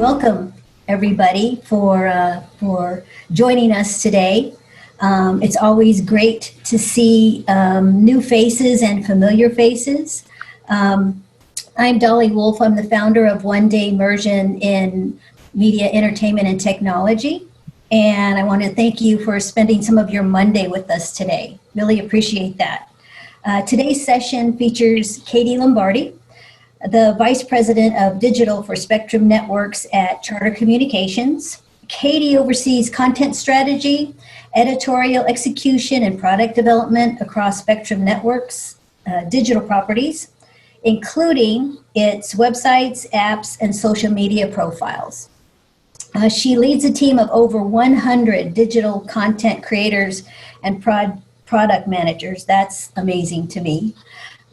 welcome everybody for joining us today. It's always great to see new faces and familiar faces. I'm Dolly Wolf. I'm the founder of One Day Immersion in Media, Entertainment, and Technology. And I want to thank you for spending some of your Monday with us today. Really appreciate that. Today's session features Katie Lombardi, the Vice President of Digital for Spectrum Networks at Charter Communications. Katie oversees content strategy, editorial execution, and product development across Spectrum Networks digital properties, including its websites, apps, and social media profiles. She leads a team of over 100 digital content creators and product managers. That's amazing to me.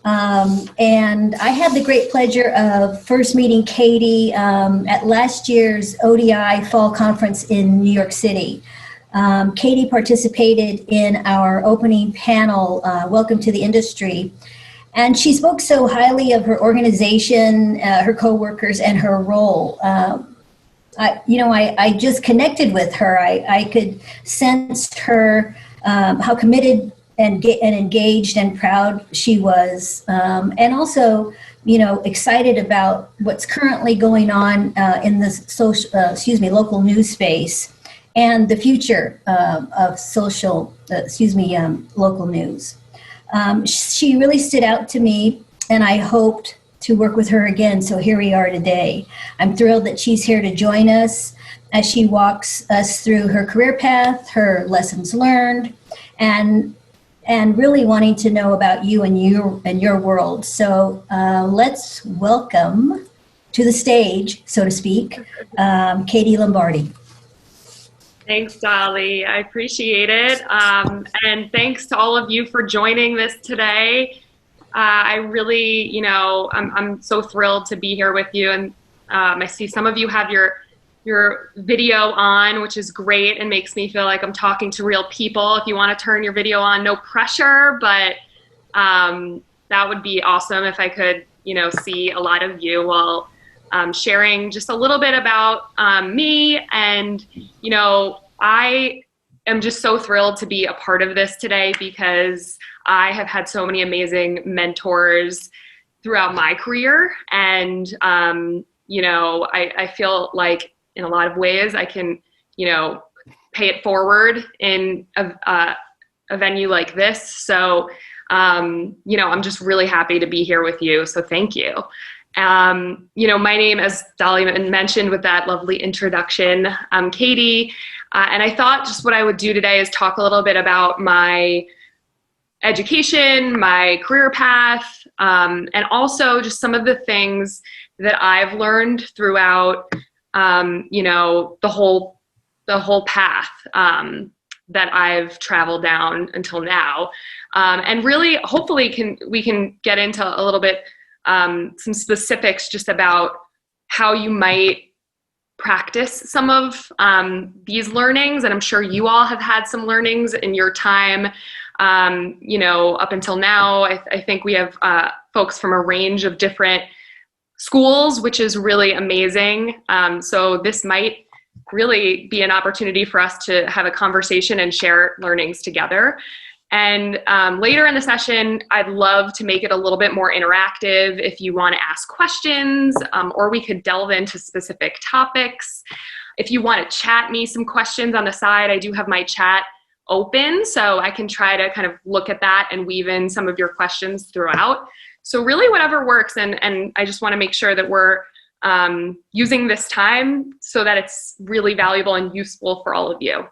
And I had the great pleasure of first meeting Katie at last year's ODI Fall Conference in New York City. Katie participated in our opening panel, Welcome to the Industry, and she spoke so highly of her organization, her coworkers, and her role. I just connected with her. I could sense her, how committed and engaged and proud she was, and also, excited about what's currently going on in the local news space and the future of local news. She really stood out to me, and I hoped to work with her again. So here we are today. I'm thrilled that she's here to join us as she walks us through her career path, her lessons learned, and really wanting to know about you and your world. So let's welcome to the stage, so to speak, Katie Lombardi. Thanks, Dolly. I appreciate it. And thanks to all of you for joining this today. I really, I'm so thrilled to be here with you. And I see some of you have your video on, which is great and makes me feel like I'm talking to real people. If you want to turn your video on, no pressure, but that would be awesome if I could, see a lot of you while sharing just a little bit about me. And, I am just so thrilled to be a part of this today because I have had so many amazing mentors throughout my career. And, I feel like in a lot of ways I can, pay it forward in a venue like this. So, I'm just really happy to be here with you. So thank you. My name, as Dolly mentioned with that lovely introduction, I'm Katie. And I thought just what I would do today is talk a little bit about my education, my career path, and also just some of the things that I've learned throughout, the whole path that I've traveled down until now. And really, hopefully, we can get into a little bit some specifics just about how you might practice some of these learnings. And I'm sure you all have had some learnings in your time, up until now. I think we have folks from a range of different schools, which is really amazing. So this might really be an opportunity for us to have a conversation and share learnings together. And later in the session, I'd love to make it a little bit more interactive if you want to ask questions, or we could delve into specific topics. If you want to chat me some questions on the side, I do have my chat open, so I can try to kind of look at that and weave in some of your questions throughout. So really whatever works, and I just want to make sure that we're using this time so that it's really valuable and useful for all of you.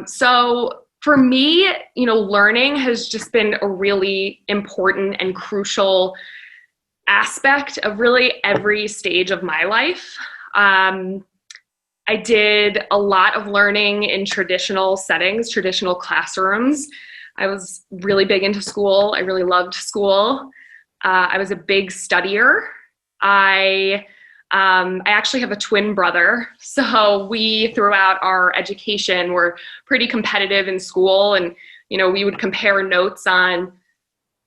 So for me, learning has just been a really important and crucial aspect of really every stage of my life. I did a lot of learning in traditional settings, traditional classrooms. I was really big into school. I really loved school. I was a big studier. I actually have a twin brother, so we, throughout our education, were pretty competitive in school, and we would compare notes on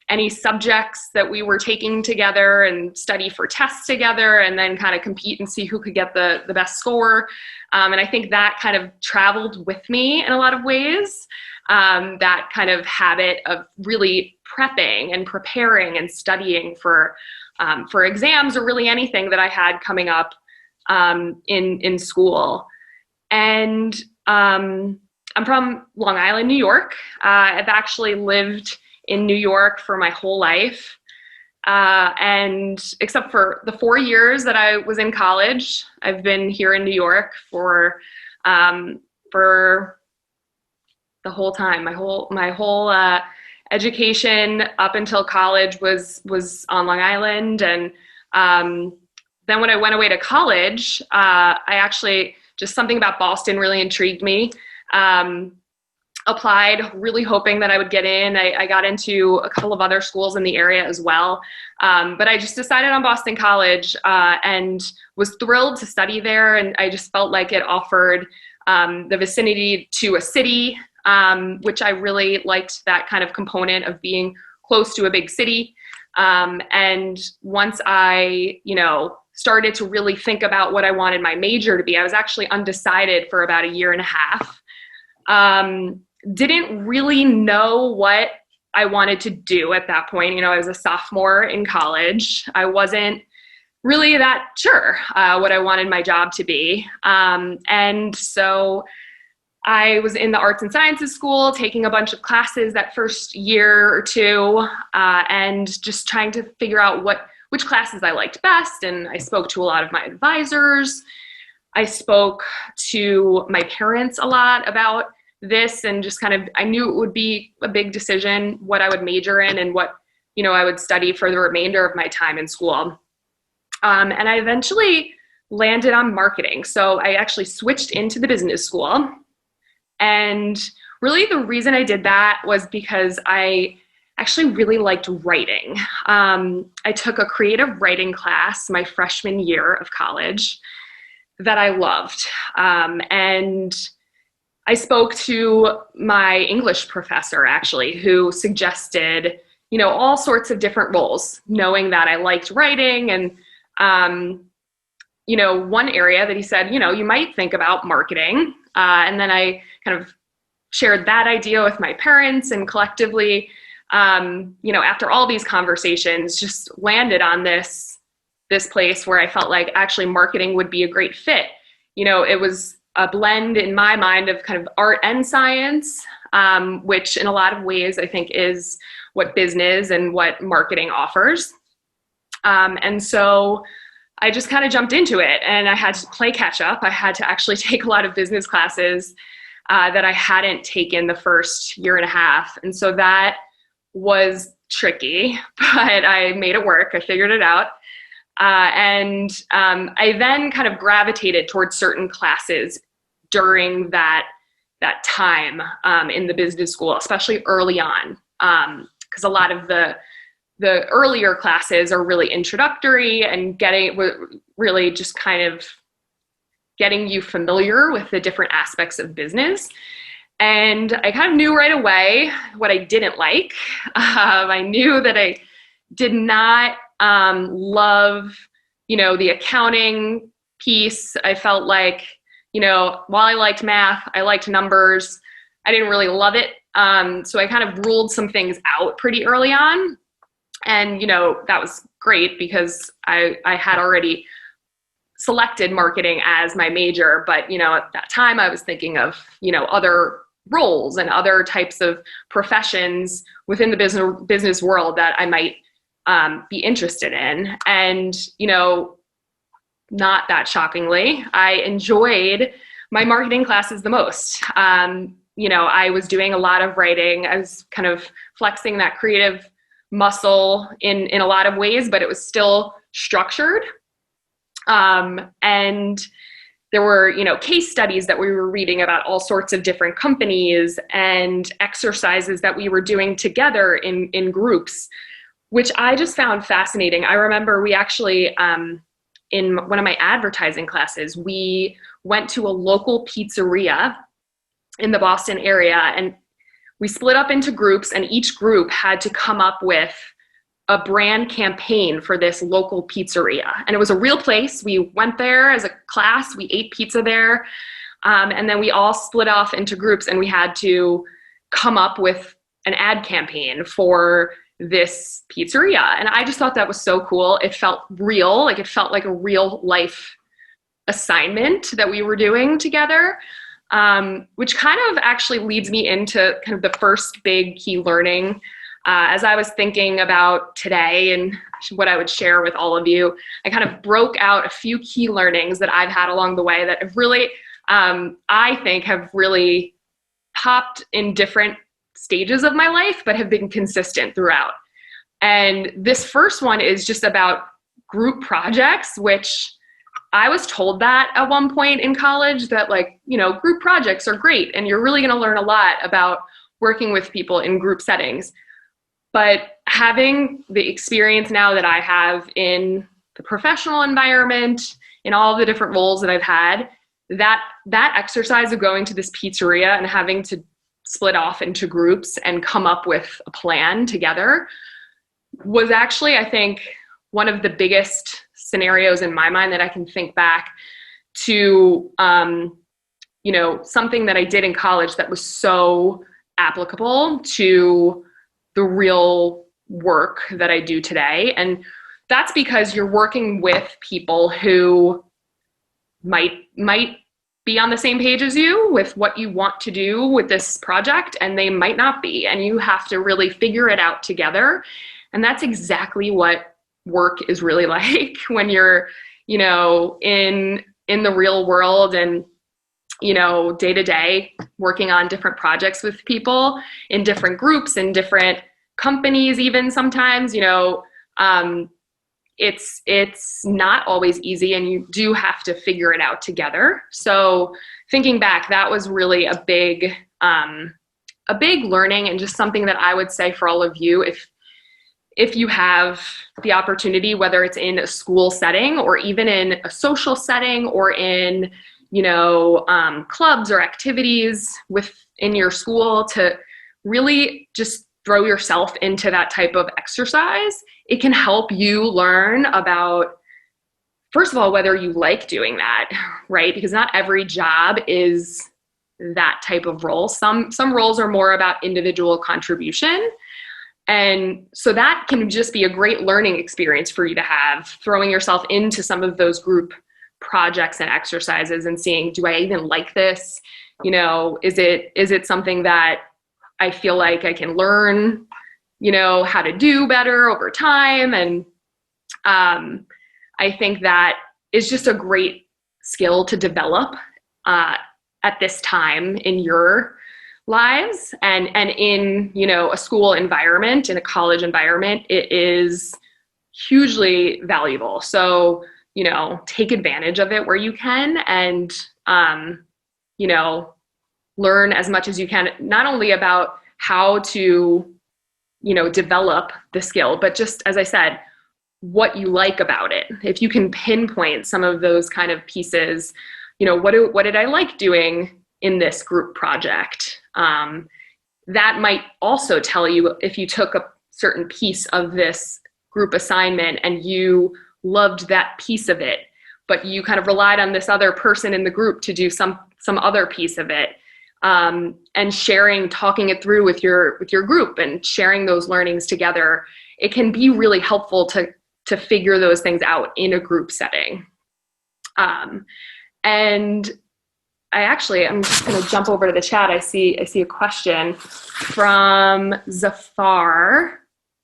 any subjects that we were taking together and study for tests together, and then kind of compete and see who could get the best score. And I think that kind of traveled with me in a lot of ways. That kind of habit of really prepping and preparing and studying for exams or really anything that I had coming up in school. And I'm from Long Island, New York. I've actually lived in New York for my whole life. And except for the 4 years that I was in college, I've been here in New York for the whole time. My whole education up until college was on Long Island. And then when I went away to college, I actually, just something about Boston really intrigued me. Applied really hoping that I would get in. I got into a couple of other schools in the area as well. But I just decided on Boston College and was thrilled to study there. And I just felt like it offered the vicinity to a city, which I really liked, that kind of component of being close to a big city. And once I, started to really think about what I wanted my major to be, I was actually undecided for about a year and a half. Didn't really know what I wanted to do at that point. I was a sophomore in college. I wasn't really that sure what I wanted my job to be. And so I was in the arts and sciences school, taking a bunch of classes that first year or two, and just trying to figure out which classes I liked best. And I spoke to a lot of my advisors. I spoke to my parents a lot about this, and just kind of, I knew it would be a big decision what I would major in and what, I would study for the remainder of my time in school. And I eventually landed on marketing. So I actually switched into the business school. And really the reason I did that was because I actually really liked writing. I took a creative writing class my freshman year of college that I loved. And I spoke to my English professor, actually, who suggested, all sorts of different roles, knowing that I liked writing. And, one area that he said, you might think about marketing. And then I kind of shared that idea with my parents, and collectively, after all these conversations, just landed on this place where I felt like actually marketing would be a great fit. It was a blend in my mind of kind of art and science, which in a lot of ways I think is what business and what marketing offers. And so I just kind of jumped into it, and I had to play catch up. I had to actually take a lot of business classes that I hadn't taken the first year and a half. And so that was tricky, but I made it work. I figured it out. And I then kind of gravitated towards certain classes during that time in the business school, especially early on, because a lot of the earlier classes are really introductory and really just kind of getting you familiar with the different aspects of business. And I kind of knew right away what I didn't like. I knew that I did not love, the accounting piece. I felt like, while I liked math, I liked numbers, I didn't really love it. So I kind of ruled some things out pretty early on. And, that was great because I had already selected marketing as my major. But, at that time I was thinking of, other roles and other types of professions within the business world that I might be interested in. And, not that shockingly, I enjoyed my marketing classes the most. I was doing a lot of writing. I was kind of flexing that creative muscle in a lot of ways, but it was still structured. And there were, case studies that we were reading about all sorts of different companies and exercises that we were doing together in groups, which I just found fascinating. I remember we actually, in one of my advertising classes, we went to a local pizzeria in the Boston area, and we split up into groups, and each group had to come up with a brand campaign for this local pizzeria. And it was a real place. We went there as a class, we ate pizza there. And then we all split off into groups, and we had to come up with an ad campaign for this pizzeria. And I just thought that was so cool. It felt real, like it felt like a real life assignment that we were doing together, which kind of actually leads me into kind of the first big key learning. As I was thinking about today and what I would share with all of you, I kind of broke out a few key learnings that I've had along the way that have really, I think, have really popped in different stages of my life, but have been consistent throughout. And this first one is just about group projects, which I was told that at one point in college, that like, you know, group projects are great and you're really going to learn a lot about working with people in group settings. But having the experience now that I have in the professional environment, in all the different roles that I've had, that exercise of going to this pizzeria and having to split off into groups and come up with a plan together was actually, I think, one of the biggest scenarios in my mind that I can think back to, you know, something that I did in college that was so applicable to the real work that I do today. And that's because you're working with people who might be on the same page as you with what you want to do with this project, and they might not be. And you have to really figure it out together. And that's exactly what work is really like when you're, you know, in the real world and, you know, day to day working on different projects with people in different groups and different companies, even sometimes, you know, it's not always easy, and you do have to figure it out together. So thinking back, that was really a big learning, and just something that I would say for all of you, if you have the opportunity, whether it's in a school setting or even in a social setting or in, you know, clubs or activities within your school, to really just throw yourself into that type of exercise. It can help you learn about, first of all, whether you like doing that, right? Because not every job is that type of role. Some roles are more about individual contribution. And so that can just be a great learning experience for you to have, throwing yourself into some of those group projects and exercises and seeing, do I even like this? You know, is it something that I feel like I can learn, you know, how to do better over time? And I think that is just a great skill to develop at this time in your lives, and in, you know, a school environment, in a college environment, it is hugely valuable. So, you know, take advantage of it where you can, and, you know, learn as much as you can, not only about how to, you know, develop the skill, but just, as I said, what you like about it. If you can pinpoint some of those kind of pieces, you know, what did I like doing in this group project? That might also tell you if you took a certain piece of this group assignment and you loved that piece of it, but you kind of relied on this other person in the group to do some other piece of it, and talking it through with your group and sharing those learnings together. It can be really helpful to figure those things out in a group setting. And I'm just going to jump over to the chat. I see a question from Zafar,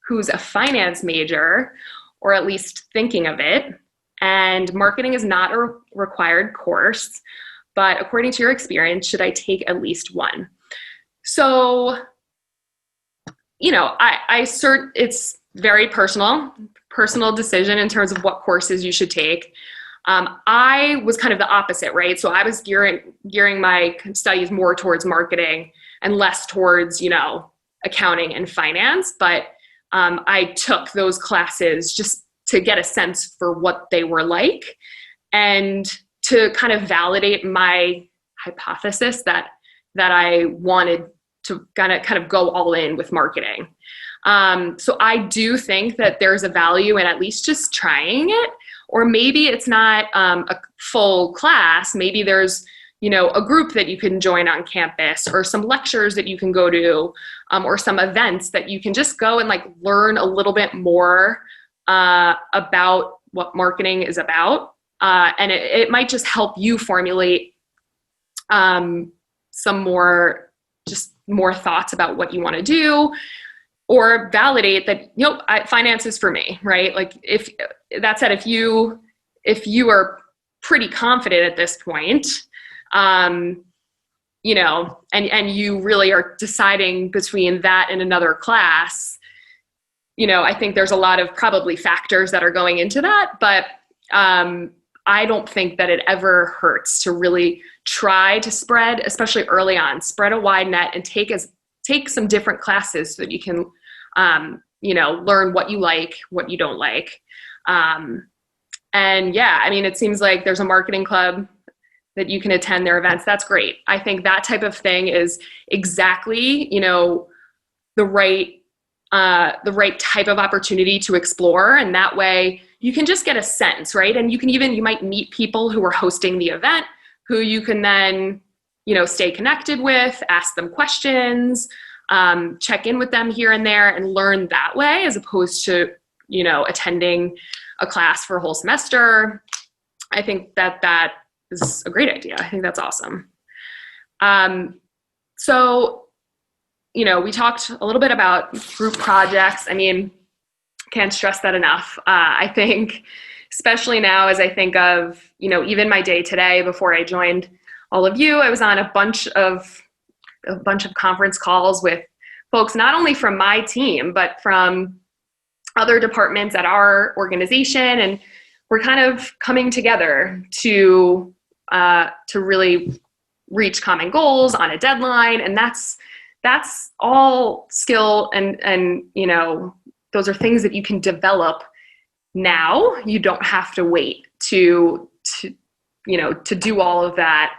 who's a finance major, or at least thinking of it. And marketing is not a required course, but according to your experience, should I take at least one? So, you know, it's very personal decision in terms of what courses you should take. I was kind of the opposite, right? So I was gearing my studies more towards marketing and less towards, you know, accounting and finance. But I took those classes just to get a sense for what they were like, and to kind of validate my hypothesis that I wanted kind of go all in with marketing. So I do think that there's a value in at least just trying it, or maybe it's not a full class. Maybe there's, a group that you can join on campus, or some lectures that you can go to, or some events that you can just go and like learn a little bit more about what marketing is about. And it might just help you formulate some more thoughts about what you want to do, or validate that, finance is for me, right? Like if you are pretty confident at this point, and you really are deciding between that and another class, I think there's a lot of probably factors that are going into that, but I don't think that it ever hurts to really try to spread, especially early on, spread a wide net and take some different classes so that you can, learn what you like, what you don't like. And yeah, I mean, it seems like there's a marketing club that you can attend their events. That's great. I think that type of thing is exactly, the right type of opportunity to explore. And that way you can just get a sense, right? And you might meet people who are hosting the event, who you can then, stay connected with, ask them questions, check in with them here and there, and learn that way, as opposed to, attending a class for a whole semester. I think that is a great idea. I think that's awesome. So, we talked a little bit about group projects. I mean, can't stress that enough. I think, especially now, as I think of, even my day today before I joined all of you, I was on a bunch of conference calls with folks, not only from my team, but from other departments at our organization. And we're kind of coming together to really reach common goals on a deadline. And that's all skill, and those are things that you can develop now. You don't have to wait to do all of that.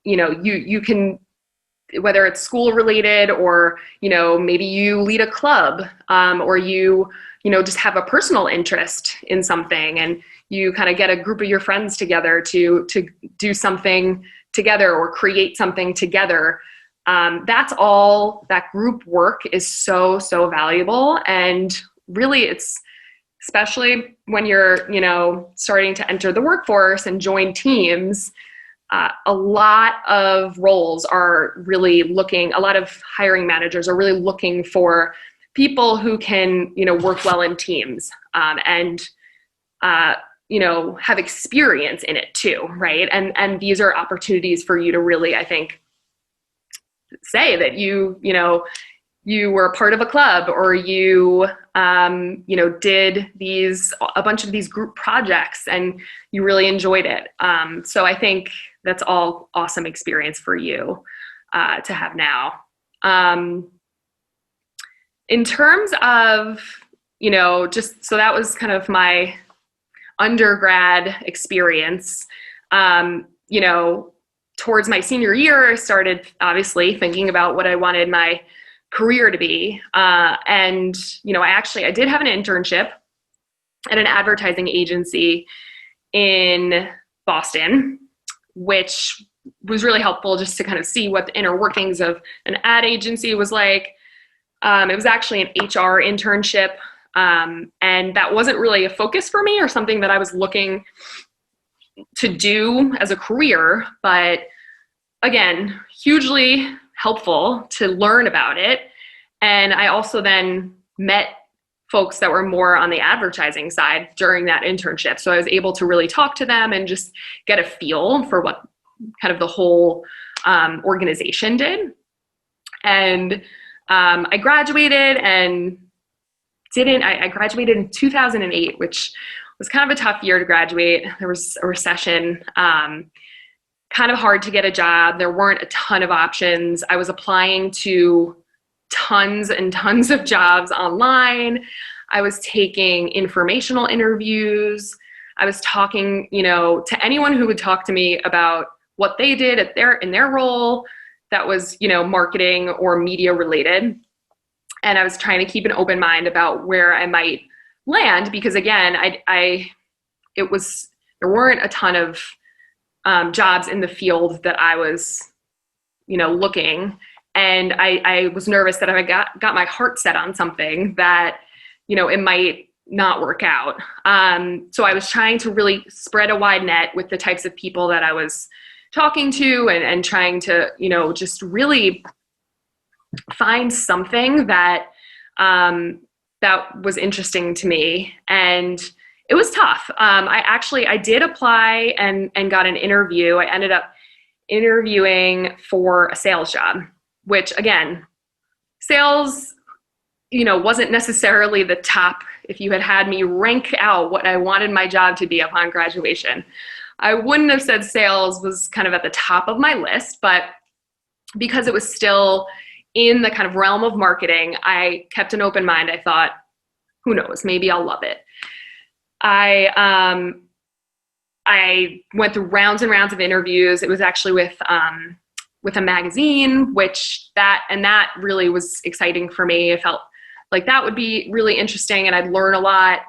You can, whether it's school related, or, maybe you lead a club, or you just have a personal interest in something, and you kind of get a group of your friends together to do something together or create something together. That's all. That group work is so, so valuable. And really, it's especially when you're, starting to enter the workforce and join teams. A lot of roles are really looking, a lot of hiring managers are really looking for people who can, work well in teams, and have experience in it too, right? And these are opportunities for you to really, I think, say that you were a part of a club, or you did a bunch of these group projects and you really enjoyed it. So I think that's all awesome experience for you to have now. In terms of, just, so that was kind of my undergrad experience. Towards my senior year, I started obviously thinking about what I wanted my career to be. And, I did have an internship at an advertising agency in Boston, which was really helpful just to kind of see what the inner workings of an ad agency was like. It was actually an HR internship. And that wasn't really a focus for me or something that I was looking to do as a career, but again, hugely helpful to learn about it. And I also then met folks that were more on the advertising side during that internship. So I was able to really talk to them and just get a feel for what kind of the whole organization did. And I graduated I graduated in 2008, which was kind of a tough year to graduate. There was a recession, kind of hard to get a job. There weren't a ton of options. I was applying to tons and tons of jobs online. I was taking informational interviews. I was talking, to anyone who would talk to me about what they did in their role. that was, marketing or media related. And I was trying to keep an open mind about where I might land, because again, there weren't a ton of jobs in the field that I was, looking. And I was nervous that if I got my heart set on something that, it might not work out. So I was trying to really spread a wide net with the types of people that I was talking to, and trying to, just really find something that that was interesting to me. And it was tough. I did apply and got an interview. I ended up interviewing for a sales job, which again, sales, wasn't necessarily the top. If you had me rank out what I wanted my job to be upon graduation, I wouldn't have said sales was kind of at the top of my list, but because it was still in the kind of realm of marketing, I kept an open mind. I thought, who knows, maybe I'll love it. I went through rounds and rounds of interviews. It was actually with a magazine, that really was exciting for me. I felt like that would be really interesting and I'd learn a lot.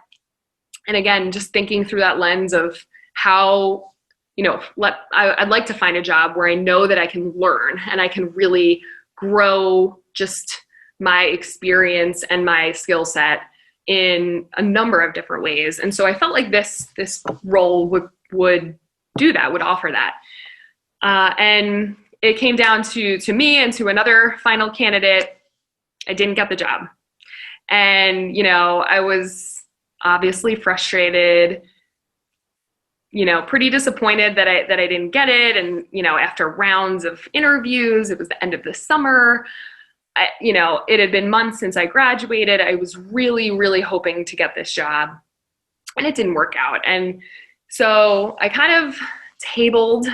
And again, just thinking through that lens of how, I'd like to find a job where I know that I can learn and I can really grow just my experience and my skill set in a number of different ways. And so I felt like this role would do that, would offer that. And it came down to me and to another final candidate. I didn't get the job. And, I was obviously frustrated, pretty disappointed that I didn't get it. And, after rounds of interviews, it was the end of the summer. It had been months since I graduated. I was really, really hoping to get this job, and it didn't work out. And so I kind of tabled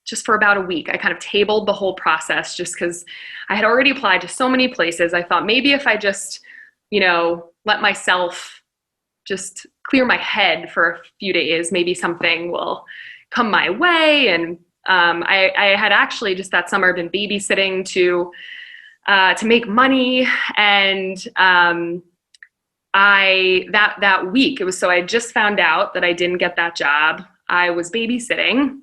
just for about a week. I kind of tabled the whole process just because I had already applied to so many places. I thought maybe if I just, let myself just clear my head for a few days, maybe something will come my way. And I had actually just that summer been babysitting to make money. And that week, I just found out that I didn't get that job. I was babysitting,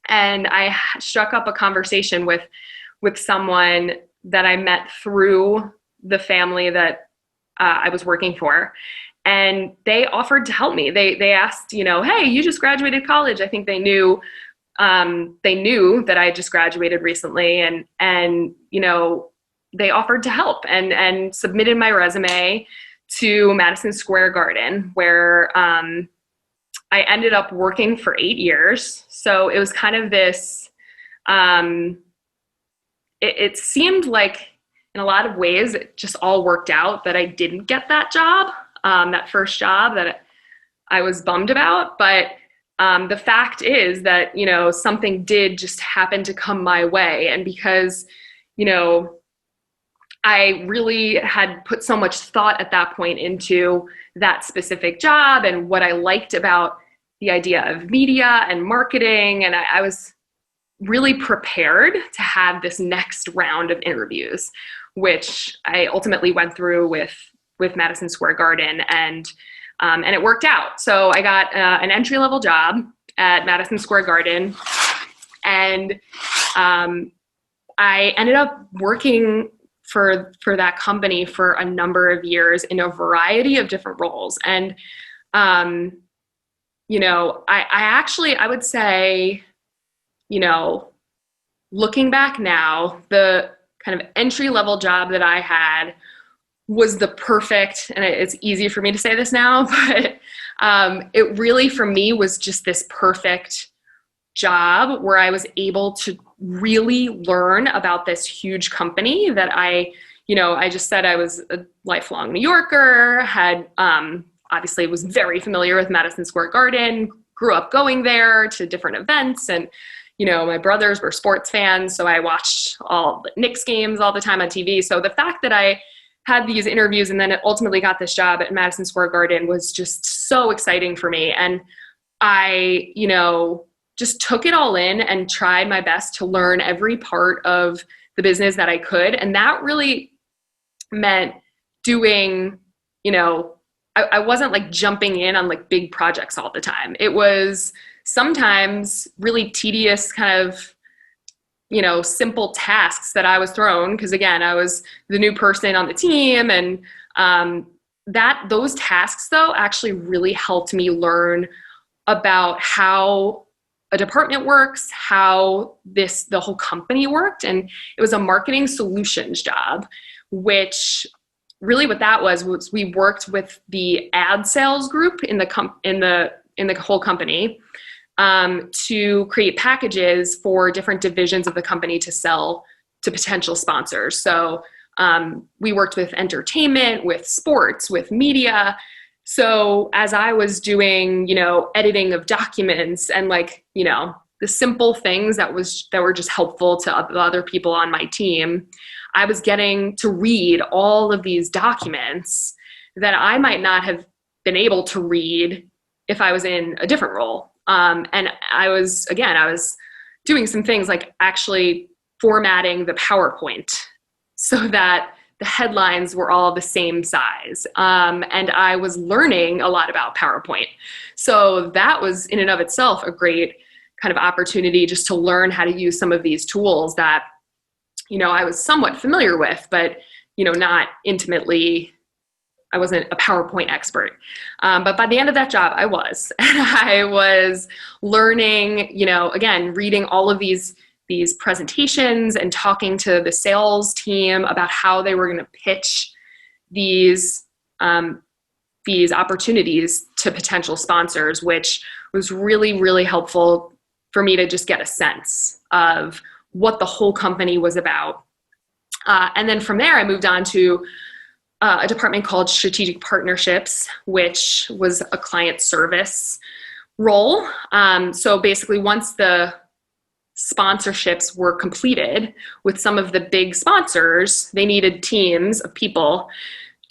and I struck up a conversation with someone that I met through the family that I was working for. And they offered to help me. They asked, hey, you just graduated college. I think they knew that I just graduated recently, and they offered to help and submitted my resume to Madison Square Garden, where I ended up working for 8 years. So it was kind of this, it seemed like in a lot of ways, it just all worked out that I didn't get that job, that first job that I was bummed about. But the fact is that, something did just happen to come my way. And because, I really had put so much thought at that point into that specific job and what I liked about the idea of media and marketing. And I was really prepared to have this next round of interviews, which I ultimately went through with Madison Square Garden, and it worked out. So I got an entry-level job at Madison Square Garden, and I ended up working for that company for a number of years in a variety of different roles. And, I would say, looking back now, the kind of entry-level job that I had was the perfect, and it's easy for me to say this now, but it really, for me, was just this perfect job where I was able to really learn about this huge company that I just said I was a lifelong New Yorker, had obviously was very familiar with Madison Square Garden, grew up going there to different events, and my brothers were sports fans, so I watched all the Knicks games all the time on TV. So the fact that I had these interviews and then ultimately got this job at Madison Square Garden was just so exciting for me. And I, just took it all in and tried my best to learn every part of the business that I could. And that really meant doing, I wasn't like jumping in on like big projects all the time. It was sometimes really tedious kind of, simple tasks that I was thrown. Because again, I was the new person on the team, and those tasks though actually really helped me learn about how a department works, how the whole company worked. And it was a marketing solutions job, which really what that was we worked with the ad sales group in the whole company to create packages for different divisions of the company to sell to potential sponsors. So we worked with entertainment, with sports, with media. So as I was doing, editing of documents and the simple things that were just helpful to other people on my team, I was getting to read all of these documents that I might not have been able to read if I was in a different role. And I was doing some things like actually formatting the PowerPoint so that the headlines were all the same size. And I was learning a lot about PowerPoint. So that was in and of itself a great kind of opportunity just to learn how to use some of these tools that, I was somewhat familiar with, but, not intimately. I wasn't a PowerPoint expert. But by the end of that job, I was. And I was learning, again, reading all of these presentations and talking to the sales team about how they were going to pitch these opportunities to potential sponsors, which was really, really helpful for me to just get a sense of what the whole company was about. And then from there, I moved on to a department called Strategic Partnerships, which was a client service role. So basically, once the sponsorships were completed with some of the big sponsors, they needed teams of people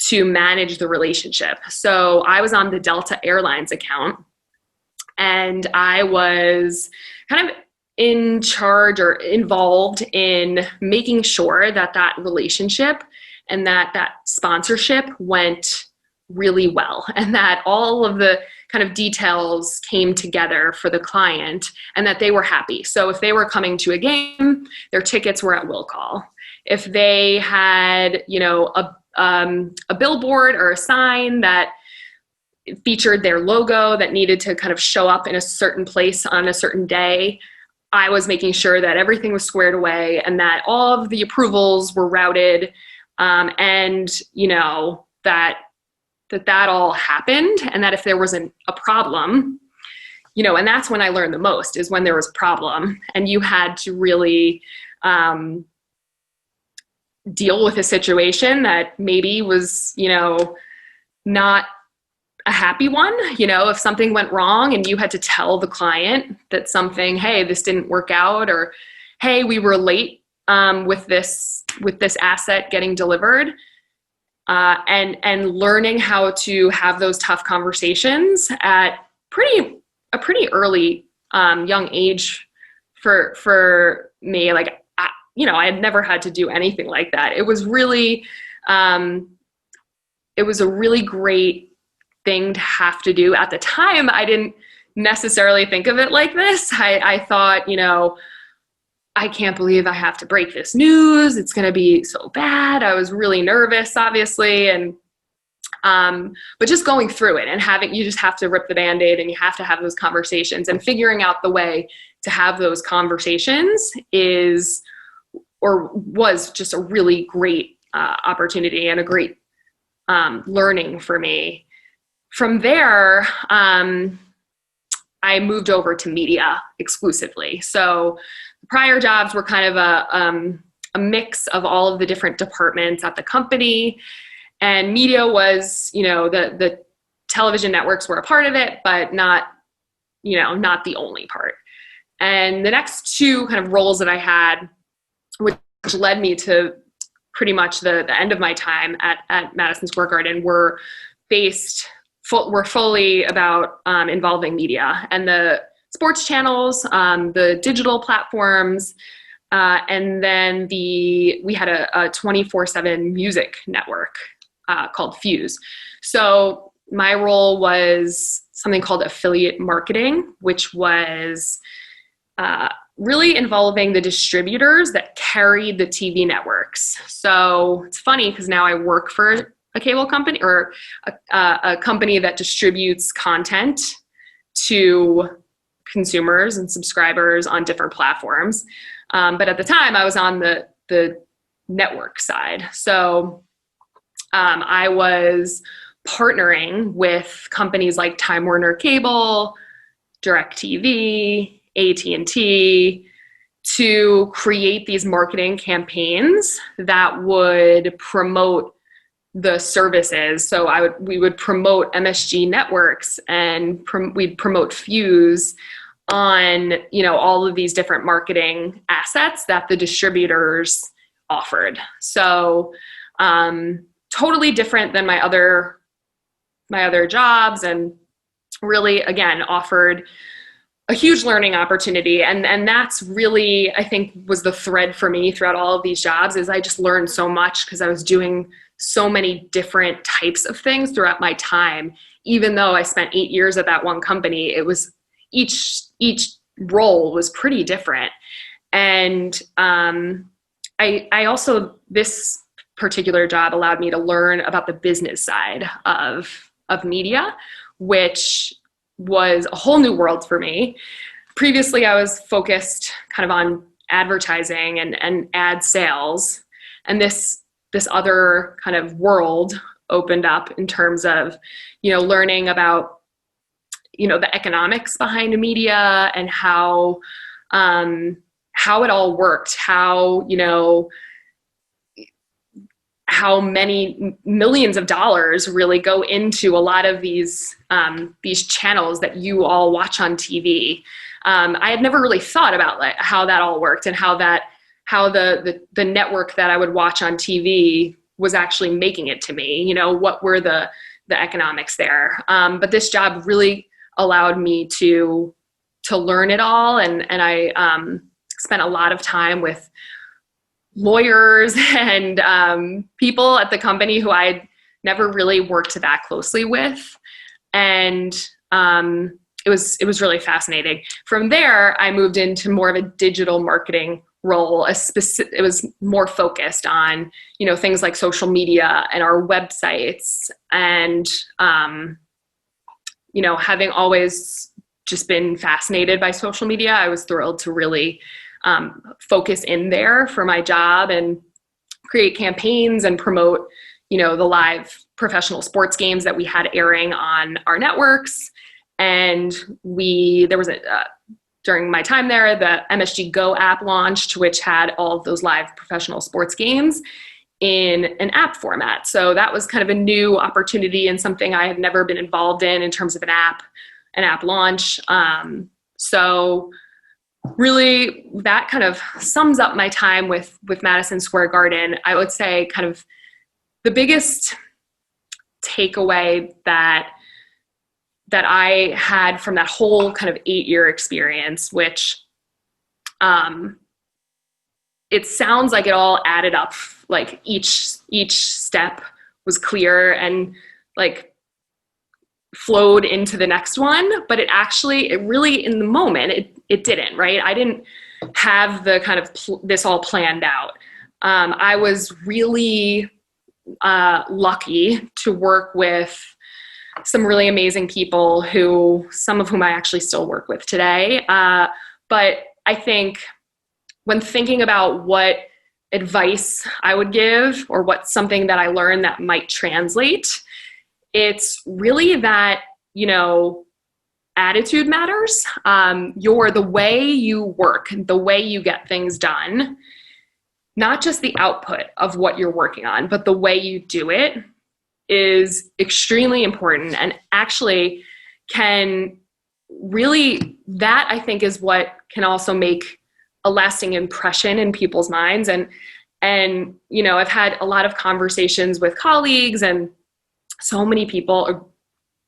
to manage the relationship. So I was on the Delta Airlines account, and I was kind of in charge or involved in making sure that relationship and that sponsorship went really well, and that all of the kind of details came together for the client and that they were happy. So if they were coming to a game, their tickets were at will call. If they had, a billboard or a sign that featured their logo that needed to kind of show up in a certain place on a certain day, I was making sure that everything was squared away and that all of the approvals were routed, and that all happened, and that if there was a problem, and that's when I learned the most, is when there was a problem and you had to really deal with a situation that maybe was, not a happy one. If something went wrong and you had to tell the client that something, hey, this didn't work out, or hey, we were late with this asset getting delivered, and learning how to have those tough conversations at a pretty early young age for me. Like, I had never had to do anything like that. It was really, it was a really great thing to have to do. At the time, I didn't necessarily think of it like this. I thought, I can't believe I have to break this news. It's going to be so bad. I was really nervous, obviously. And, but just going through it and you just have to rip the Band-Aid, and you have to have those conversations, and figuring out the way to have those conversations was just a really great opportunity and a great learning for me. From there, I moved over to media exclusively. So prior jobs were kind of a mix of all of the different departments at the company, and media was, the television networks were a part of it, but not the only part. And the next two kind of roles that I had, which led me to pretty much the end of my time at Madison Square Garden, were fully about involving media. And the sports channels, the digital platforms, and then we had a 24/7 music network called Fuse. So my role was something called affiliate marketing, which was really involving the distributors that carried the TV networks. So it's funny because now I work for a cable company or a company that distributes content to consumers and subscribers on different platforms. But at the time I was on the network side. So I was partnering with companies like Time Warner Cable, DirecTV, AT&T, to create these marketing campaigns that would promote the services. So we would promote MSG networks and we'd promote Fuse on, all of these different marketing assets that the distributors offered. So totally different than my other jobs, and really, again, offered a huge learning opportunity. And that's really, I think, was the thread for me throughout all of these jobs, is I just learned so much because I was doing so many different types of things throughout my time. Even though I spent 8 years at that one company, it was each role was pretty different. And I also, this particular job allowed me to learn about the business side of media, which was a whole new world for me. Previously, I was focused kind of on advertising and ad sales. And this other kind of world opened up in terms of, learning about, the economics behind media and how it all worked, how many millions of dollars really go into a lot of these channels that you all watch on TV. I had never really thought about how that all worked and how the network that I would watch on TV was actually making it to me. What were the economics there? But this job really allowed me to learn it all, and I spent a lot of time with lawyers and people at the company who I'd never really worked that closely with. And it was really fascinating. From there, I moved into more of a digital marketing role. It was more focused on, things like social media and our websites. And, having always just been fascinated by social media, I was thrilled to really focus in there for my job and create campaigns and promote, the live professional sports games that we had airing on our networks. And there was during my time there, the MSG Go app launched, which had all of those live professional sports games in an app format. So that was kind of a new opportunity and something I had never been involved in terms of an app launch. So really, that kind of sums up my time with Madison Square Garden. I would say kind of the biggest takeaway that I had from that whole kind of 8-year experience, which it sounds like it all added up, like each step was clear and like flowed into the next one, but it really in the moment it didn't, right? I didn't have the kind of this all planned out. I was really lucky to work with some really amazing people some of whom I actually still work with today. But I think when thinking about what advice I would give or what's something that I learned that might translate, it's really that, attitude matters. The way you work, the way you get things done, not just the output of what you're working on, but the way you do it is extremely important, and actually can really, that I think is what can also make a lasting impression in people's minds. And I've had a lot of conversations with colleagues, and so many people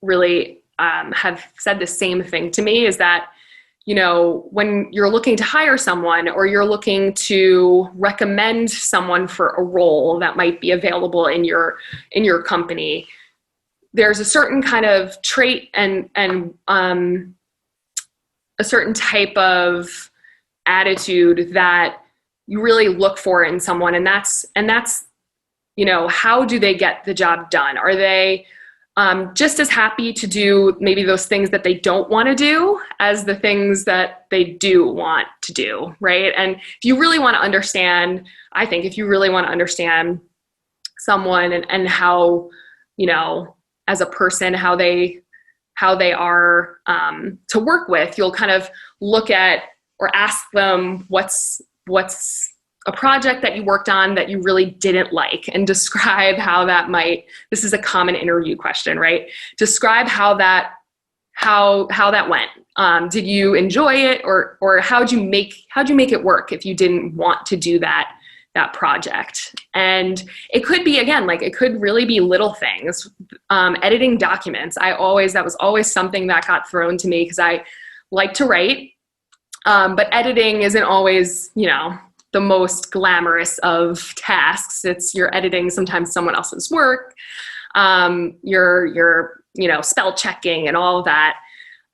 really have said the same thing to me, is that when you're looking to hire someone or you're looking to recommend someone for a role that might be available in your company, there's a certain kind of trait and a certain type of attitude that you really look for in someone. And that's, how do they get the job done? Are they just as happy to do maybe those things that they don't want to do as the things that they do want to do, right? And if you really want to understand, I think if you really want to understand someone and how, as a person, how they are to work with, you'll kind of look at or ask them what's a project that you worked on that you really didn't like, and describe how that might, this is a common interview question, right? Describe how that went. Did you enjoy it, or how'd you make it work if you didn't want to do that project? And it could be, again, like it could really be little things. Editing documents. That was always something that got thrown to me because I like to write, but editing isn't always, the most glamorous of tasks. You're editing sometimes someone else's work. You're spell checking and all of that.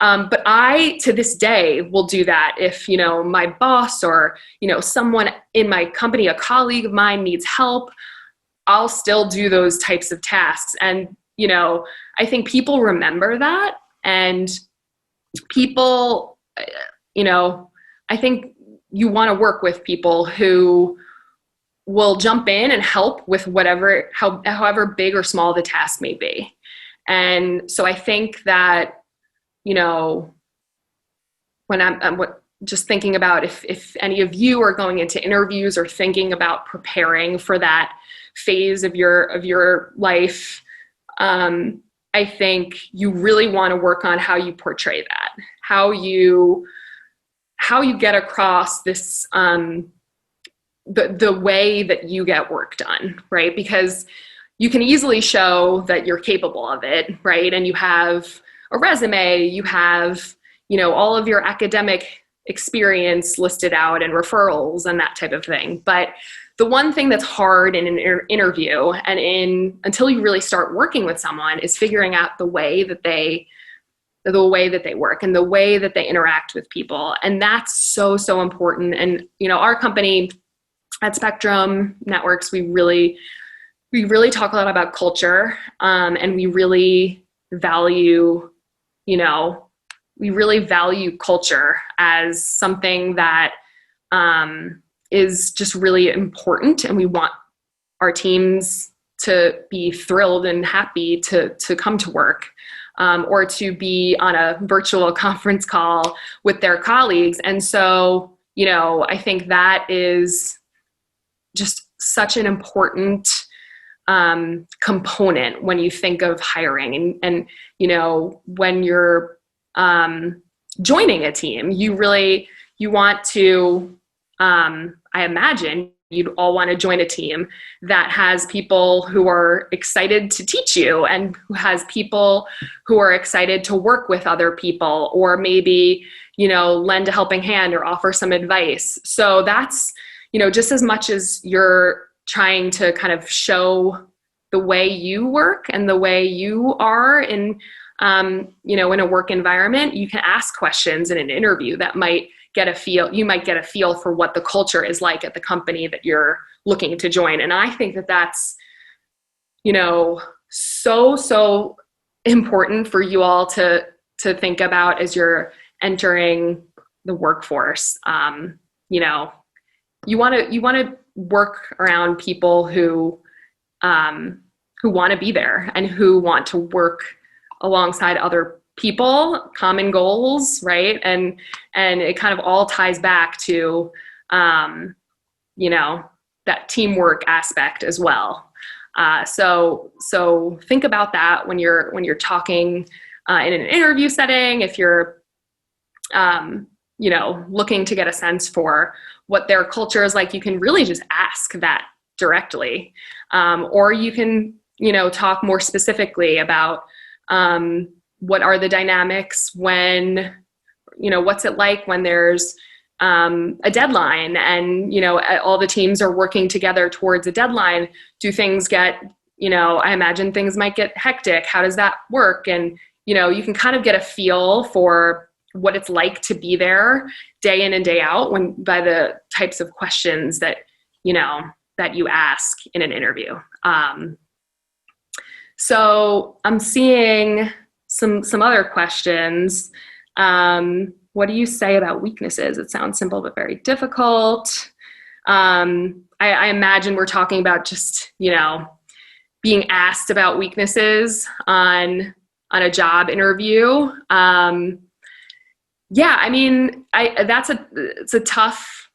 But I, to this day, will do that if, my boss or, someone in my company, a colleague of mine needs help, I'll still do those types of tasks. And, I think people remember that, and people, I think you want to work with people who will jump in and help with however big or small the task may be. And so I think that, when I'm just thinking about if any of you are going into interviews or thinking about preparing for that phase of your life, I think you really want to work on how you portray that, how you get across this, the way that you get work done, right? Because you can easily show that you're capable of it, right? And you have a resume, you have, all of your academic experience listed out and referrals and that type of thing. But the one thing that's hard in an interview and until you really start working with someone is figuring out the way that they work and the way that they interact with people. And that's so, so important. And, our company at Spectrum Networks, we really talk a lot about culture. And we really value, culture as something that is just really important. And we want our teams to be thrilled and happy to come to work. Or to be on a virtual conference call with their colleagues. And so, I think that is just such an important component when you think of hiring. And when you're joining a team, you want to, I imagine, you'd all want to join a team that has people who are excited to teach you and who has people who are excited to work with other people, or maybe, lend a helping hand or offer some advice. So that's, just as much as you're trying to kind of show the way you work and the way you are in a work environment, you can ask questions in an interview that you might get a feel for what the culture is like at the company that you're looking to join. And I think that that's, so important for you all to think about as you're entering the workforce. You want to work around people who want to be there and who want to work alongside other people, common goals, right? And it kind of all ties back to, that teamwork aspect as well. So think about that when you're talking in an interview setting. If you're, looking to get a sense for what their culture is like, you can really just ask that directly, or you can, talk more specifically about what are the dynamics when, what's it like when there's a deadline and, all the teams are working together towards a deadline? Do things get, I imagine things might get hectic. How does that work? And, you can kind of get a feel for what it's like to be there day in and day out by the types of questions that, that you ask in an interview. So I'm seeing some other questions. What do you say about weaknesses? It sounds simple, but very difficult. I imagine we're talking about just, being asked about weaknesses on a job interview. It's a tough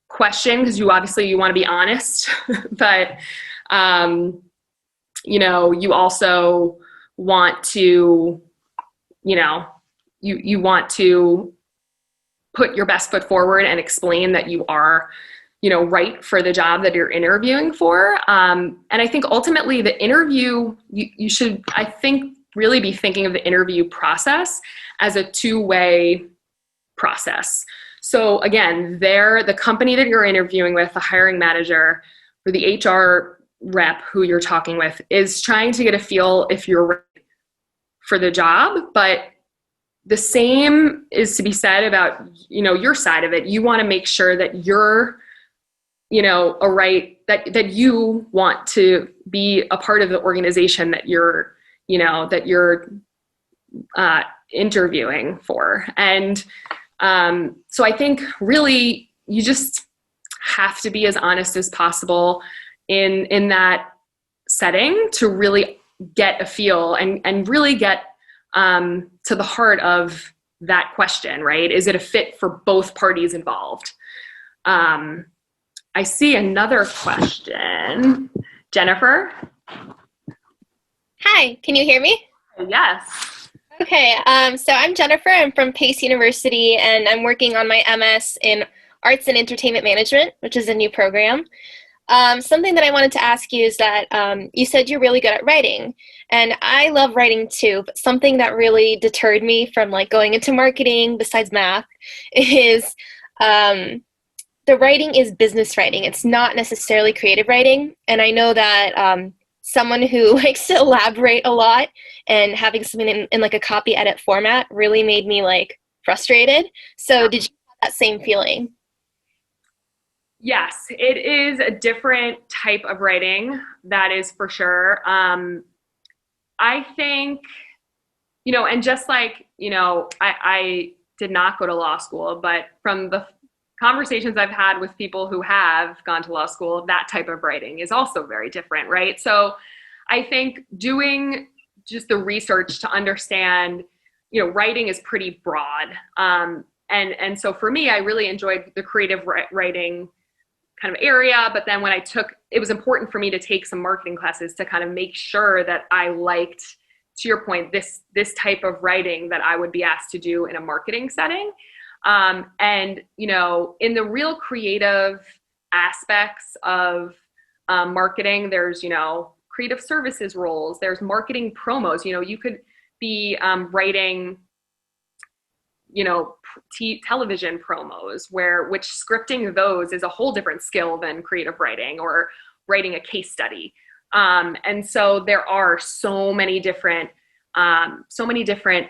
question because you want to be honest, but, you also want to, you want to put your best foot forward and explain that you are, right for the job that you're interviewing for. And I think ultimately the interview, you should, I think, really be thinking of the interview process as a two-way process. So again, the company that you're interviewing with, the hiring manager or the HR rep who you're talking with, is trying to get a feel if you're right for the job, but the same is to be said about, your side of it. You want to make sure that you're, that you want to be a part of the organization that you're, interviewing for. And so I think really you just have to be as honest as possible in that setting to really get a feel and really get to the heart of that question, right? Is it a fit for both parties involved? I see another question. Jennifer? Hi, can you hear me? Yes. Okay, so I'm Jennifer. I'm from Pace University, and I'm working on my MS in Arts and Entertainment Management, which is a new program. Something that I wanted to ask you is that you said you're really good at writing, and I love writing too, but something that really deterred me from going into marketing besides math is the writing is business writing. It's not necessarily creative writing, and I know that someone who likes to elaborate a lot and having something in a copy edit format really made me frustrated. So did you have that same feeling? Yes, it is a different type of writing, that is for sure. I think, and just I did not go to law school, but from the conversations I've had with people who have gone to law school, that type of writing is also very different, right? So I think doing just the research to understand, writing is pretty broad. And so for me, I really enjoyed the creative writing kind of area, but then when it was important for me to take some marketing classes to kind of make sure that I liked, to your point, this type of writing that I would be asked to do in a marketing setting. And, in the real creative aspects of marketing, there's, creative services roles, there's marketing promos, you could be writing, television promos which scripting those is a whole different skill than creative writing or writing a case study. And so there are so many different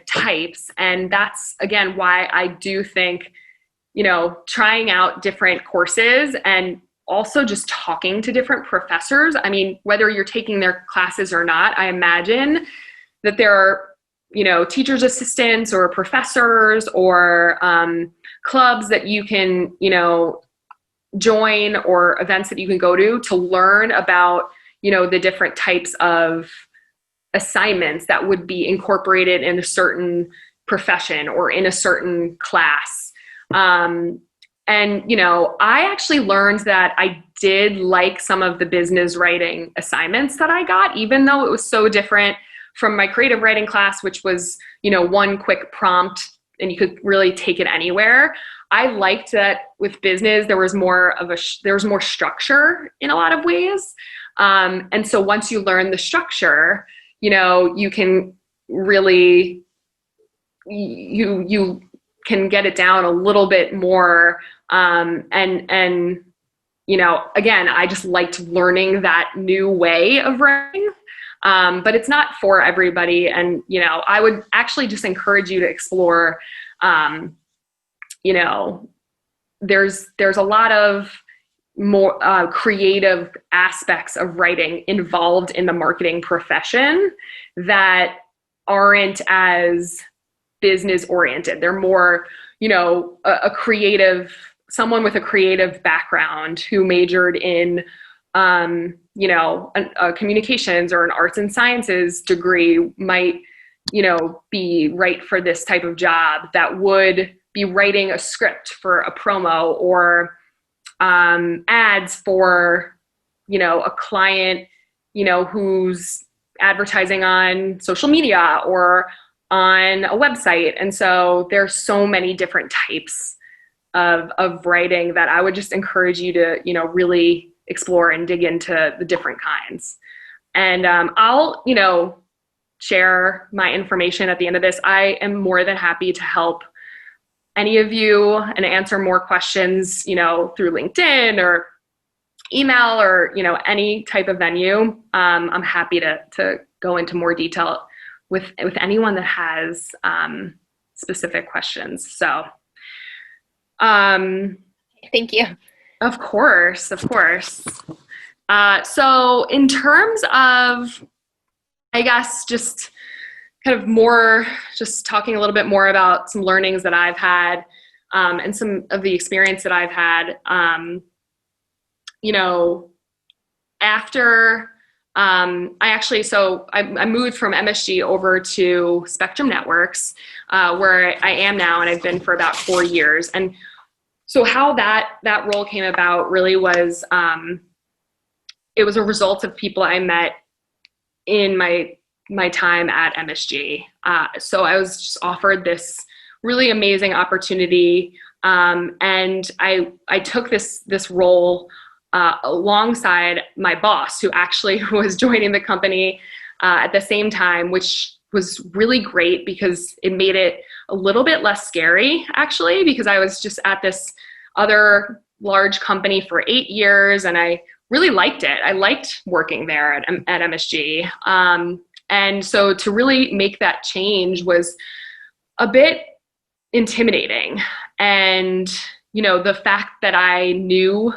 types. And that's, again, why I do think, trying out different courses and also just talking to different professors. I mean, whether you're taking their classes or not, I imagine that there are, teachers assistants or professors or clubs that you can, join, or events that you can go to learn about, the different types of assignments that would be incorporated in a certain profession or in a certain class. And, I actually learned that I did like some of the business writing assignments that I got, even though it was so different from my creative writing class, which was, one quick prompt and you could really take it anywhere. I liked that with business, there was more structure in a lot of ways. And so once you learn the structure, you can really, you can get it down a little bit more. And, you know, again, I just liked learning that new way of writing. But it's not for everybody. And, you know, I would actually just encourage you to explore, you know, there's a lot of more creative aspects of writing involved in the marketing profession that aren't as business oriented. They're more, you know, someone with a creative background who majored in, you know, a communications or an arts and sciences degree might, you know, be right for this type of job, that would be writing a script for a promo or ads for, you know, a client, you know, who's advertising on social media or on a website. And so there's so many different types of writing that I would just encourage you to, you know, really explore and dig into the different kinds. And I'll, you know, share my information at the end of this. I am more than happy to help any of you and answer more questions, you know, through LinkedIn or email or, you know, any type of venue. I'm happy to go into more detail with anyone that has specific questions. So, thank you. Of course. So in terms of, I guess, just kind of more, just talking a little bit more about some learnings that I've had and some of the experience that I've had, you know, after I moved from MSG over to Spectrum Networks, where I am now, and I've been for about 4 years. And so how that role came about really was, it was a result of people I met in my time at MSG. So I was just offered this really amazing opportunity, and I took this role alongside my boss, who actually was joining the company at the same time, which was really great because it made it a little bit less scary, actually, because I was just at this other large company for 8 years, and I really liked it. I liked working there at MSG. And so to really make that change was a bit intimidating. And, you know, the fact that I knew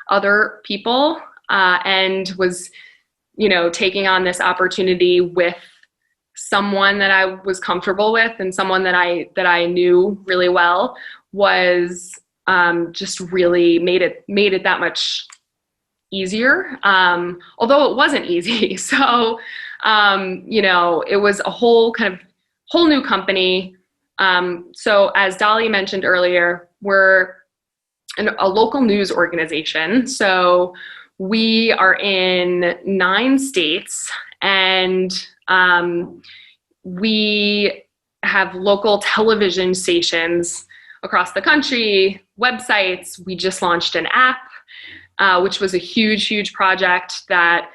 other people and was, you know, taking on this opportunity with someone that I was comfortable with and someone that I knew really well was just really made it that much easier, although it wasn't easy. So, you know, it was a whole new company. So as Dolly mentioned earlier, we're a local news organization. So we are in 9 states, and we have local television stations across the country, websites. We just launched an app, which was a huge project that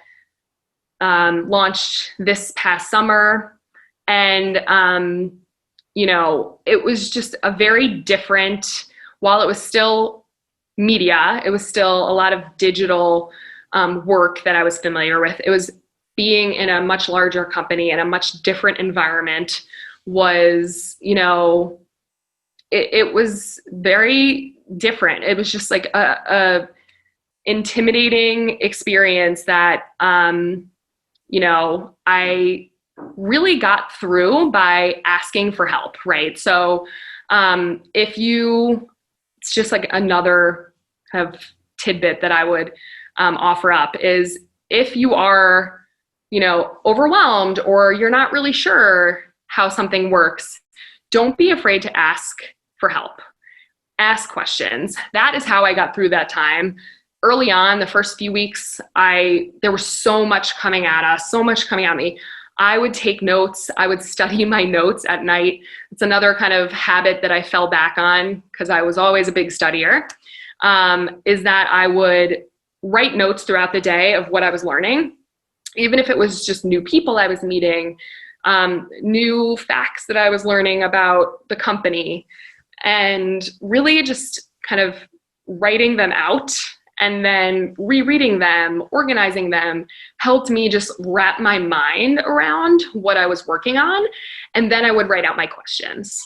launched this past summer. And, you know, it was just a very different, while it was still media, it was still a lot of digital work that I was familiar with. It was being in a much larger company and a much different environment was, you know, it was very different. It was just like a intimidating experience that, you know, I really got through by asking for help, right? So it's just like another kind of tidbit that I would offer up is, if you are, you know, overwhelmed or you're not really sure how something works, don't be afraid to ask for help. Ask questions. That is how I got through that time. Early on, the first few weeks, there was so much coming at us, so much coming at me. I would take notes. I would study my notes at night. It's another kind of habit that I fell back on because I was always a big studier, is that I would write notes throughout the day of what I was learning, even if it was just new people I was meeting, new facts that I was learning about the company. and really just kind of writing them out and then rereading them, organizing them, helped me just wrap my mind around what I was working on. And then I would write out my questions.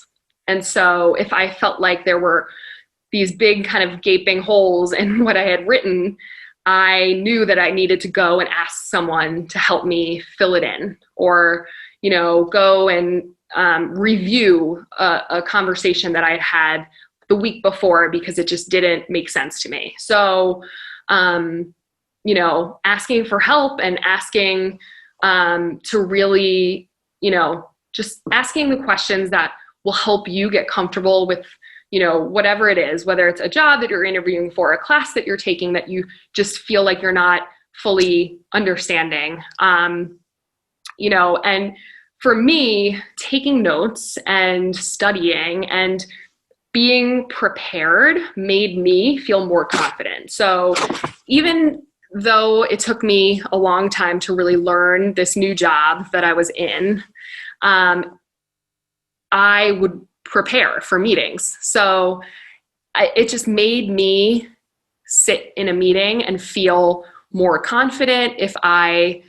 And so if I felt like there were these big kind of gaping holes in what I had written, I knew that I needed to go and ask someone to help me fill it in, or, go and review a conversation that I had had the week before because it just didn't make sense to me. So, asking for help and asking to really, just asking the questions that will help you get comfortable with, whatever it is, whether it's a job that you're interviewing for, a class that you're taking that you just feel like you're not fully understanding. And for me, taking notes and studying and being prepared made me feel more confident. So even though it took me a long time to really learn this new job that I was in, I would prepare for meetings. So it just made me sit in a meeting and feel more confident if I,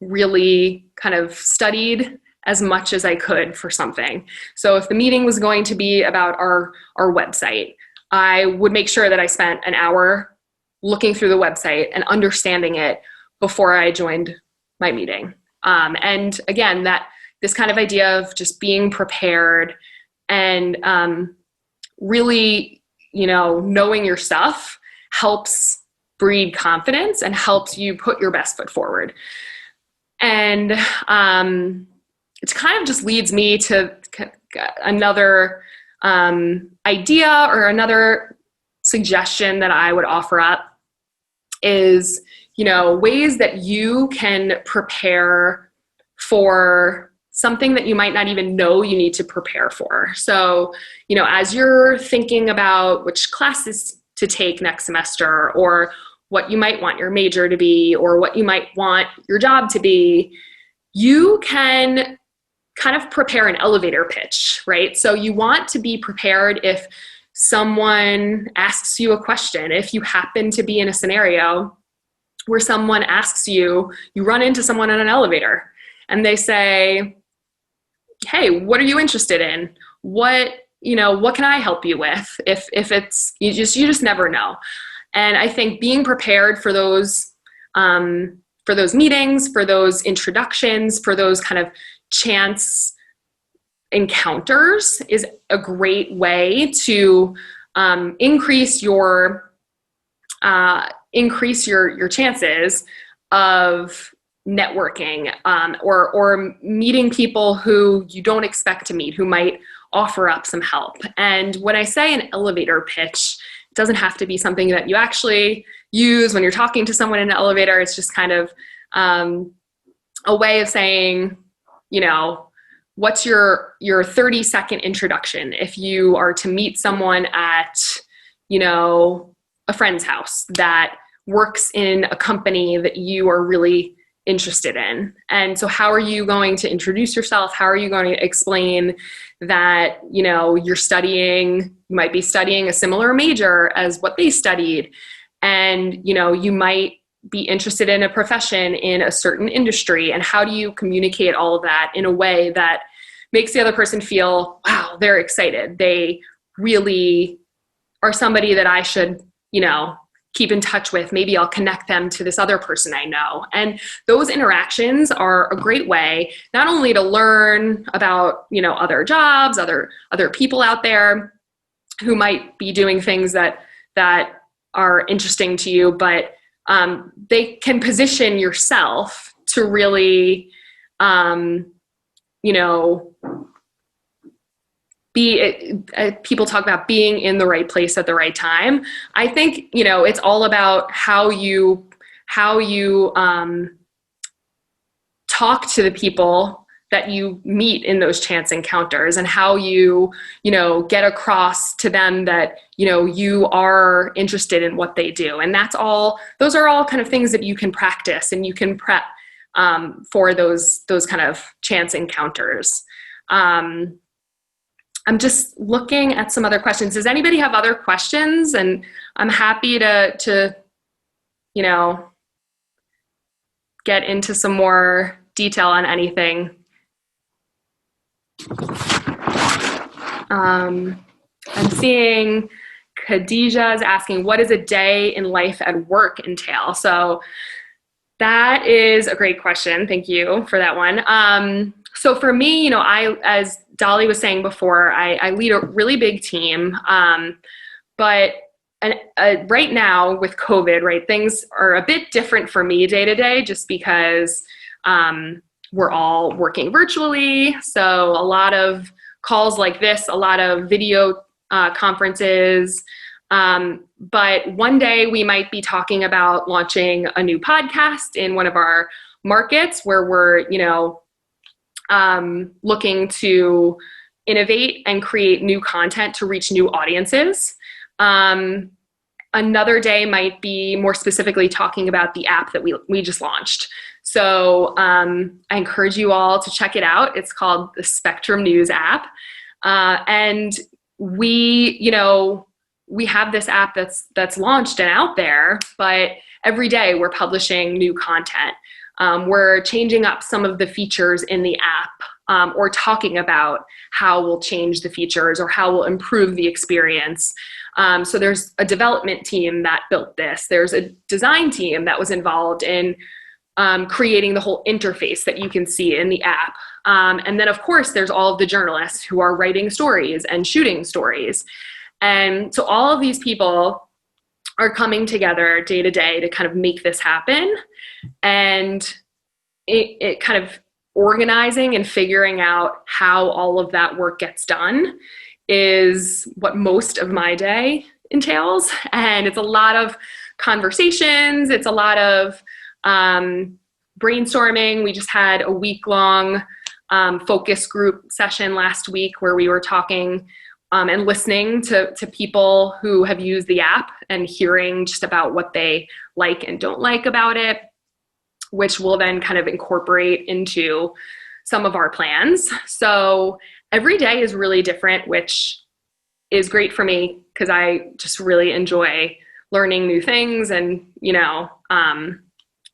really kind of studied as much as I could for something. So if the meeting was going to be about our website, I would make sure that I spent an hour looking through the website and understanding it before I joined my meeting. And again, this kind of idea of just being prepared and really, knowing your stuff helps breed confidence and helps you put your best foot forward. And it kind of just leads me to another idea or another suggestion that I would offer up is, ways that you can prepare for something that you might not even know you need to prepare for. So, as you're thinking about which classes to take next semester, or what you might want your major to be, or what you might want your job to be, you can kind of prepare an elevator pitch, right? So you want to be prepared if someone asks you a question, if you happen to be in a scenario where someone asks you, you run into someone in an elevator and they say, hey, what are you interested in? What can I help you with? If it's, you just never know. And I think being prepared for those meetings, for those introductions, for those kind of chance encounters is a great way to increase your chances of networking or meeting people who you don't expect to meet, who might offer up some help. And when I say an elevator pitch, it doesn't have to be something that you actually use when you're talking to someone in an elevator. It's just kind of a way of saying, what's your 30-second introduction if you are to meet someone at, a friend's house that works in a company that you are really interested in. And so how are you going to introduce yourself? How are you going to explain that, you're studying, you might be studying a similar major as what they studied. And, you might be interested in a profession in a certain industry. And how do you communicate all of that in a way that makes the other person feel, wow, they're excited. They really are somebody that I should, keep in touch with. Maybe I'll connect them to this other person I know. And those interactions are a great way, not only to learn about, other jobs, other people out there who might be doing things that are interesting to you, but they can position yourself to really, people talk about being in the right place at the right time. I think, it's all about how you talk to the people that you meet in those chance encounters, and how you get across to them that, you are interested in what they do. And those are all kind of things that you can practice and you can prep for those kind of chance encounters. I'm just looking at some other questions. Does anybody have other questions? And I'm happy to you know, get into some more detail on anything. I'm seeing Khadija is asking, what does a day in life at work entail? So that is a great question. Thank you for that one. So for me, you know, as Dolly was saying before, I lead a really big team. But right now with COVID, right, things are a bit different for me day to day, just because we're all working virtually. So a lot of calls like this, a lot of video conferences. But one day we might be talking about launching a new podcast in one of our markets where we're, you know, looking to innovate and create new content to reach new audiences. Another day might be more specifically talking about the app that we just launched. So I encourage you all to check it out. It's called the Spectrum News app. And we have this app that's launched and out there, but every day we're publishing new content. We're changing up some of the features in the app, or talking about how we'll change the features or how we'll improve the experience. So there's a development team that built this. There's a design team that was involved in creating the whole interface that you can see in the app. And then, of course, there's all of the journalists who are writing stories and shooting stories. And so all of these people are coming together day to day to kind of make this happen. And it kind of organizing and figuring out how all of that work gets done is what most of my day entails. And it's a lot of conversations. It's a lot of brainstorming. We just had a week-long focus group session last week where we were talking and listening to people who have used the app and hearing just about what they like and don't like about it, which we'll then kind of incorporate into some of our plans. So every day is really different, which is great for me because I just really enjoy learning new things. And, you know,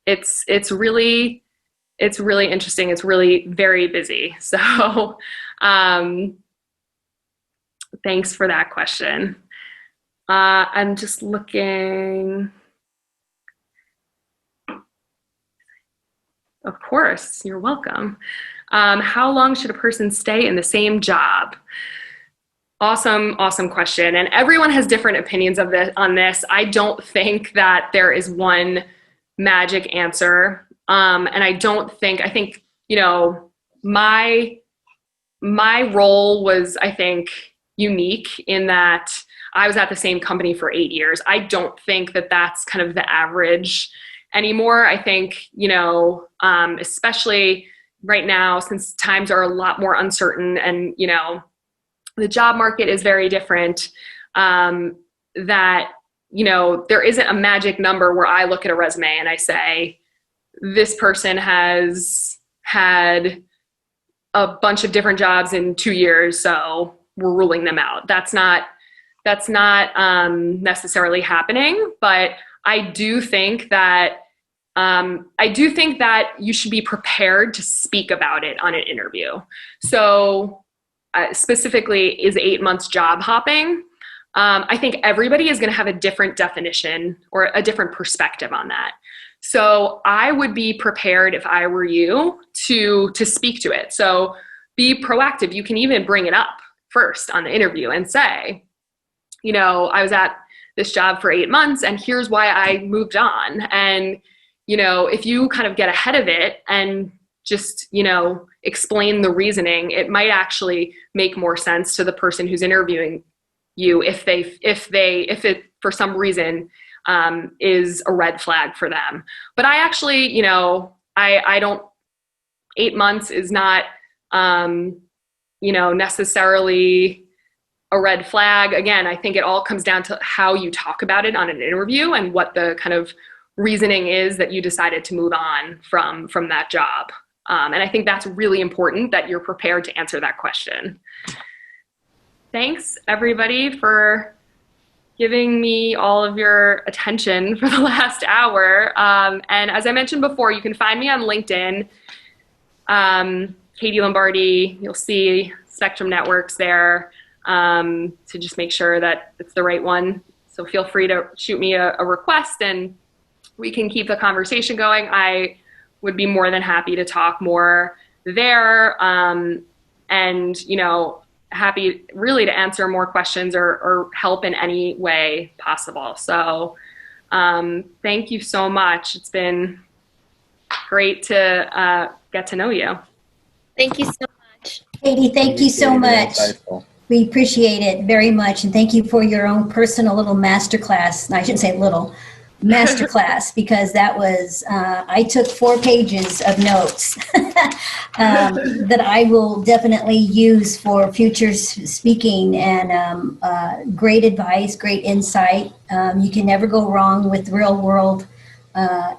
it's really interesting. It's really very busy. So thanks for that question. I'm just looking. Of course, you're welcome. How long should a person stay in the same job? Awesome question. And everyone has different opinions on this. I don't think that there is one magic answer. And I think, you know, my role was, I think, unique in that I was at the same company for 8 years. I don't think that that's kind of the average anymore. I think, you know, especially right now, since times are a lot more uncertain and, you know, the job market is very different, that, you know, there isn't a magic number where I look at a resume and I say, this person has had a bunch of different jobs in 2 years, so we're ruling them out. That's not necessarily happening, but I do think that you should be prepared to speak about it on an interview. So specifically, is 8 months job hopping? I think everybody is going to have a different definition or a different perspective on that. So I would be prepared, if I were you, to speak to it. So be proactive. You can even bring it up first on the interview and say, you know, I was at this job for 8 months and here's why I moved on. And, you know, if you kind of get ahead of it and just, you know, explain the reasoning, it might actually make more sense to the person who's interviewing you if it for some reason is a red flag for them. But I actually, you know, I don't, 8 months is not, you know, necessarily a red flag. Again, I think it all comes down to how you talk about it on an interview and what the kind of reasoning is that you decided to move on from that job. And I think that's really important that you're prepared to answer that question. thanks everybody for giving me all of your attention for the last hour. And as I mentioned before, you can find me on LinkedIn, Katie Lombardi. You'll see Spectrum Networks there, to just make sure that it's the right one. So feel free to shoot me a request and we can keep the conversation going. I would be more than happy to talk more there. And, you know, happy really to answer more questions or help in any way possible. So thank you so much. It's been great to get to know you. Thank you so much. Katie, thank you so much. We appreciate it very much. And thank you for your own personal little masterclass. No, I shouldn't say little, masterclass, because that was, I took 4 pages of notes that I will definitely use for future speaking, and great advice, great insight. You can never go wrong with real world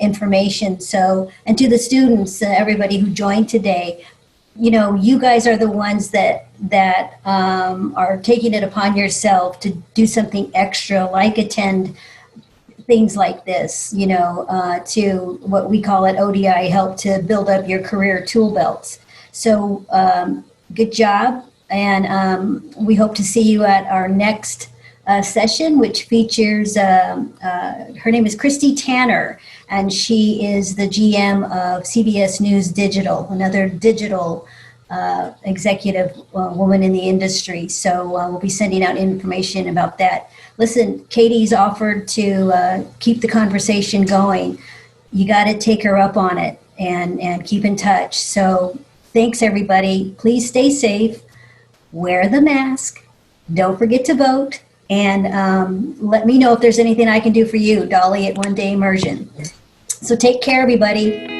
information. So, and to the students, everybody who joined today, you know, you guys are the ones that are taking it upon yourself to do something extra, like attend things like this, you know, to what we call at ODI, help to build up your career tool belts. So good job. And we hope to see you at our next session, which features, her name is Christy Tanner, and she is the GM of CBS News Digital, another digital executive woman in the industry. So we'll be sending out information about that. Listen, Katie's offered to keep the conversation going. You got to take her up on it and keep in touch. So thanks, everybody. Please stay safe. Wear the mask. Don't forget to vote. And let me know if there's anything I can do for you, Dolly, at One Day Immersion. So take care, everybody.